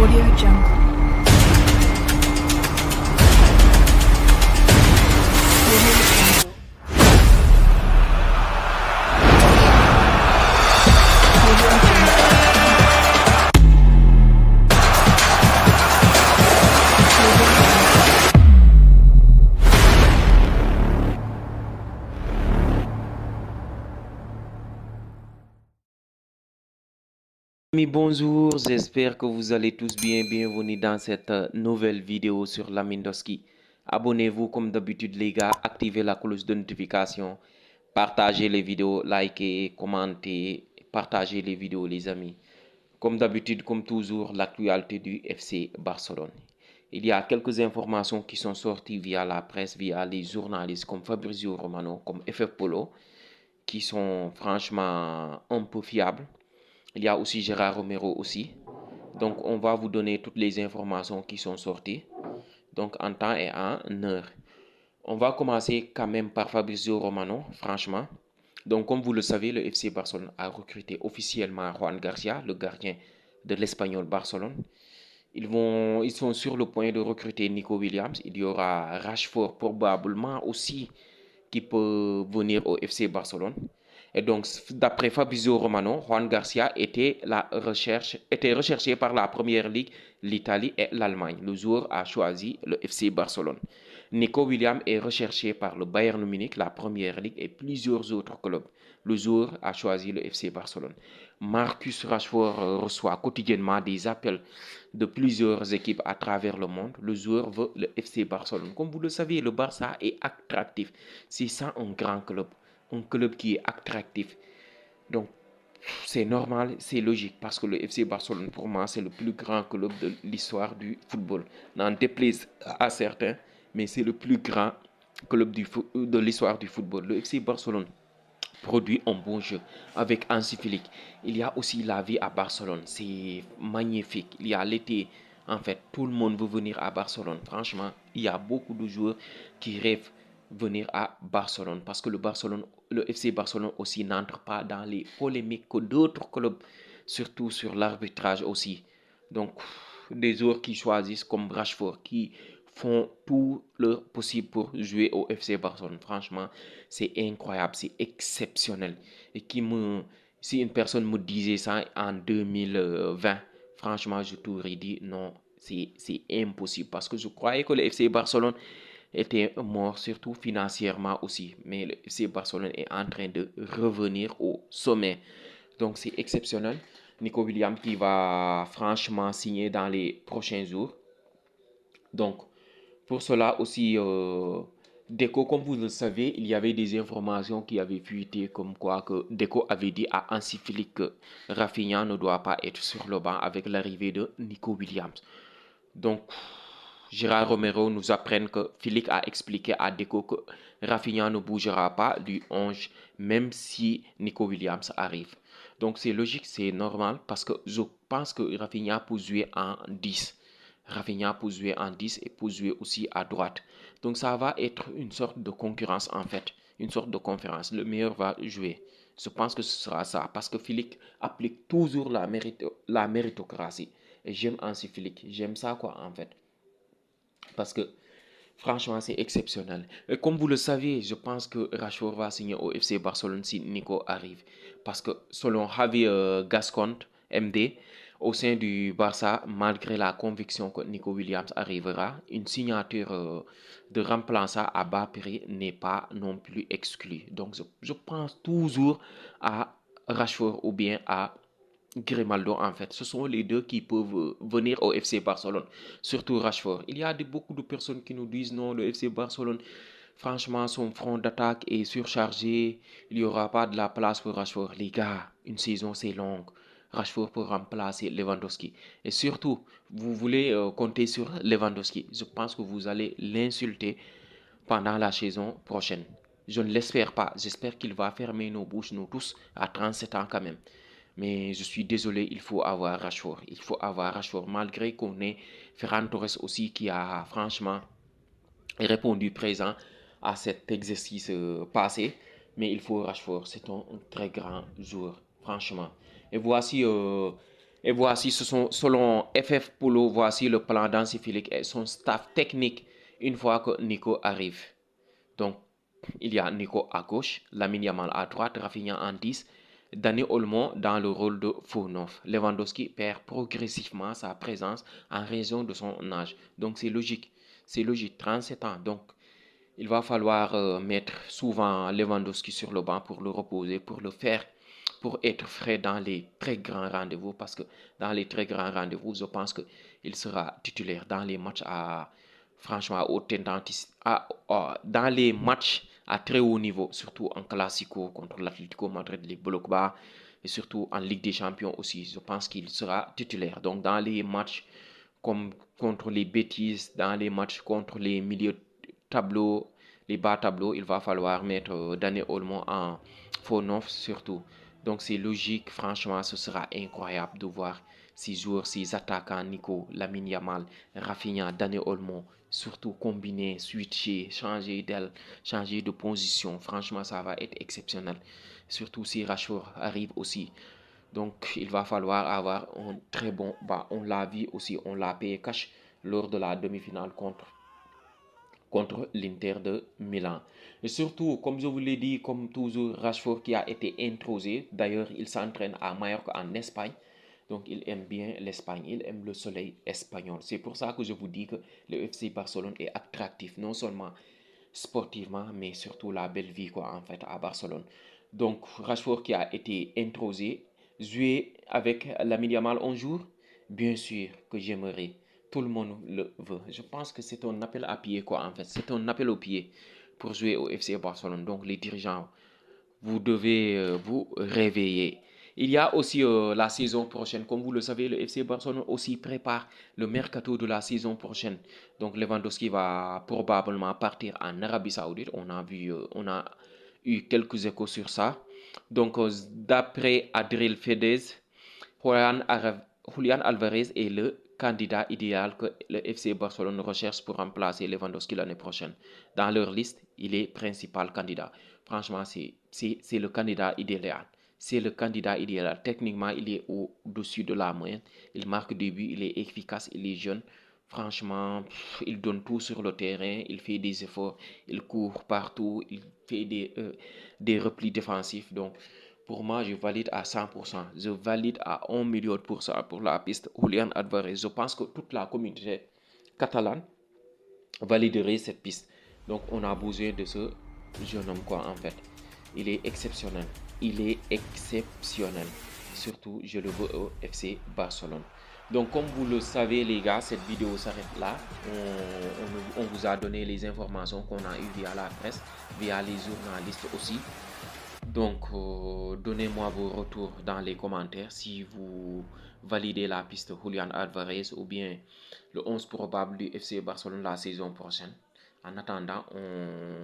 Audio Jungle. Audio Jungle. Audio Jungle. Amis, bonjour, j'espère que vous allez tous bien. Bienvenue dans cette nouvelle vidéo sur Lamindoski. Abonnez-vous comme d'habitude les gars, activez la cloche de notification, partagez les vidéos, likez, commentez, partagez les vidéos les amis. Comme d'habitude, comme toujours, l'actualité du FC Barcelone. Il y a quelques informations qui sont sorties via la presse, via les journalistes comme Fabrizio Romano, comme FF Polo, qui sont franchement un peu fiables. Il y a aussi Gérard Romero aussi. Donc, on va vous donner toutes les informations qui sont sorties. Donc, en temps et en heure. On va commencer quand même par Fabrizio Romano, franchement. Donc, comme vous le savez, le FC Barcelone a recruté officiellement Juan Garcia, le gardien de l'Espagnol Barcelone. Ils sont sur le point de recruter Nico Williams. Il y aura Rashford probablement aussi qui peut venir au FC Barcelone. Et donc, d'après Fabrizio Romano, Juan Garcia était recherché par la Première Ligue, l'Italie et l'Allemagne. Le joueur a choisi le FC Barcelone. Nico Williams est recherché par le Bayern Munich, la Première Ligue et plusieurs autres clubs. Le joueur a choisi le FC Barcelone. Marcus Rashford reçoit quotidiennement des appels de plusieurs équipes à travers le monde. Le joueur veut le FC Barcelone. Comme vous le savez, le Barça est attractif. C'est ça un grand club. Un club qui est attractif. Donc, c'est normal, c'est logique parce que le FC Barcelone, pour moi, c'est le plus grand club de l'histoire du football. N'en déplaise à certains, mais c'est le plus grand club de l'histoire du football. Le FC Barcelone produit un bon jeu avec Hansi Flick. Il y a aussi la vie à Barcelone, c'est magnifique. Il y a l'été, en fait, tout le monde veut venir à Barcelone. Franchement, il y a beaucoup de joueurs qui rêvent venir à Barcelone parce que le FC Barcelone aussi n'entre pas dans les polémiques que d'autres clubs, surtout sur l'arbitrage aussi. Donc, des joueurs qui choisissent comme Rashford, qui font tout leur possible pour jouer au FC Barcelone. Franchement, c'est incroyable, c'est exceptionnel. Et si une personne me disait ça en 2020, franchement, je t'aurais dit non, c'est impossible. Parce que je croyais que le FC Barcelone était mort, surtout financièrement aussi. Mais le FC Barcelone est en train de revenir au sommet. Donc, c'est exceptionnel. Nico Williams qui va franchement signer dans les prochains jours. Donc, pour cela aussi, Deco, comme vous le savez, il y avait des informations qui avaient fuité comme quoi que Deco avait dit à Hansi Flick que Rafinha ne doit pas être sur le banc avec l'arrivée de Nico Williams. Donc, Gérard Romero nous apprend que Flick a expliqué à Deco que Rafinha ne bougera pas du 11 même si Nico Williams arrive. Donc, c'est logique, c'est normal parce que je pense que Rafinha peut jouer en 10. Rafinha pour jouer en 10 et pour jouer aussi à droite. Donc ça va être une sorte de concurrence en fait, une sorte de conférence. Le meilleur va jouer. Je pense que ce sera ça parce que Flick applique toujours la méritocratie. Et j'aime ainsi Flick, j'aime ça quoi en fait. Parce que franchement c'est exceptionnel. Et comme vous le savez, je pense que Rashford va signer au FC Barcelone si Nico arrive. Parce que selon Javi Gascon, MD, au sein du Barça, malgré la conviction que Nico Williams arrivera, une signature de remplaçant à bas prix n'est pas non plus exclue. Donc je pense toujours à Rashford ou bien à Grimaldo en fait. Ce sont les deux qui peuvent venir au FC Barcelone, surtout Rashford. Il y a beaucoup de personnes qui nous disent non, le FC Barcelone, franchement, son front d'attaque est surchargé, il n'y aura pas de la place pour Rashford. Les gars, une saison c'est longue. Rashford pour remplacer Lewandowski. Et surtout, vous voulez compter sur Lewandowski. Je pense que vous allez l'insulter pendant la saison prochaine. Je ne l'espère pas. J'espère qu'il va fermer nos bouches, nous tous, à 37 ans quand même. Mais je suis désolé, il faut avoir Rashford. Il faut avoir Rashford, malgré qu'on ait Ferran Torres aussi qui a franchement répondu présent à cet exercice passé. Mais il faut Rashford, c'est un très grand joueur, franchement. Et voici Et voici, ce sont, selon FF Polo, voici le plan d'Hansi Flick et son staff technique une fois que Nico arrive. Donc, il y a Nico à gauche, Lamine Yamal à droite, Rafinha en 10, Dani Olmo dans le rôle de faux neuf. Lewandowski perd progressivement sa présence en raison de son âge. Donc, c'est logique. C'est logique, 37 ans. Donc, il va falloir mettre souvent Lewandowski sur le banc pour le reposer, pour le faire, pour être frais dans les très grands rendez-vous. Parce que dans les très grands rendez-vous, je pense qu'il sera titulaire dans les matchs à, franchement, dans les matchs à très haut niveau, surtout en Classico contre l'Atlético Madrid, les blocs bas, et surtout en Ligue des Champions aussi. Je pense qu'il sera titulaire. Donc, dans les matchs comme contre les bêtises, dans les matchs contre les milieux tableau, les bas tableaux, il va falloir mettre Dani Olmo en faux neuf surtout. Donc c'est logique, franchement, ce sera incroyable de voir ces joueurs, ces attaquants, Nico, Lamine Yamal, Rafinha, Dani Olmo, surtout combiner, switcher, changer d'aile, changer de position. Franchement, ça va être exceptionnel. Surtout si Rashford arrive aussi. Donc il va falloir avoir un très bon bas. On l'a vu aussi, on l'a payé cash lors de la demi-finale contre l'Inter de Milan. Et surtout, comme je vous l'ai dit, comme toujours, Rashford qui a été introsé. D'ailleurs, il s'entraîne à Mallorca en Espagne. Donc, il aime bien l'Espagne, il aime le soleil espagnol. C'est pour ça que je vous dis que le FC Barcelone est attractif, non seulement sportivement, mais surtout la belle vie, quoi, en fait, à Barcelone. Donc, Rashford qui a été introsé, jouer avec Lamine Yamal un jour, bien sûr que j'aimerais. Tout le monde le veut. Je pense que c'est un appel à pied, quoi, en fait. C'est un appel au pied pour jouer au FC Barcelone. Donc, les dirigeants, vous devez vous réveiller. Il y a aussi la saison prochaine. Comme vous le savez, le FC Barcelone aussi prépare le mercato de la saison prochaine. Donc Lewandowski va probablement partir en Arabie Saoudite. On a eu quelques échos sur ça. Donc d'après Adril Fedez, Julian Alvarez est le candidat idéal que le FC Barcelone recherche pour remplacer Lewandowski l'année prochaine. Dans leur liste, il est principal candidat. Franchement, c'est le candidat idéal. C'est le candidat idéal. Techniquement, il est au-dessus de la moyenne. Il marque des buts, il est efficace, il est jeune. Franchement, il donne tout sur le terrain, il fait des efforts, il court partout, il fait des replis défensifs. Donc, pour moi, je valide à 100%. Je valide à 1 million de pourcents pour la piste Julian Alvarez. Je pense que toute la communauté catalane validerait cette piste. Donc, on a besoin de ce jeune homme, quoi, en fait. Il est exceptionnel. Il est exceptionnel. Surtout, je le veux au FC Barcelone. Donc, comme vous le savez, les gars, cette vidéo s'arrête là. On vous a donné les informations qu'on a eues via la presse, via les journalistes aussi. Donc, donnez-moi vos retours dans les commentaires si vous validez la piste Julian Alvarez ou bien le 11 probable du FC Barcelone la saison prochaine. En attendant, on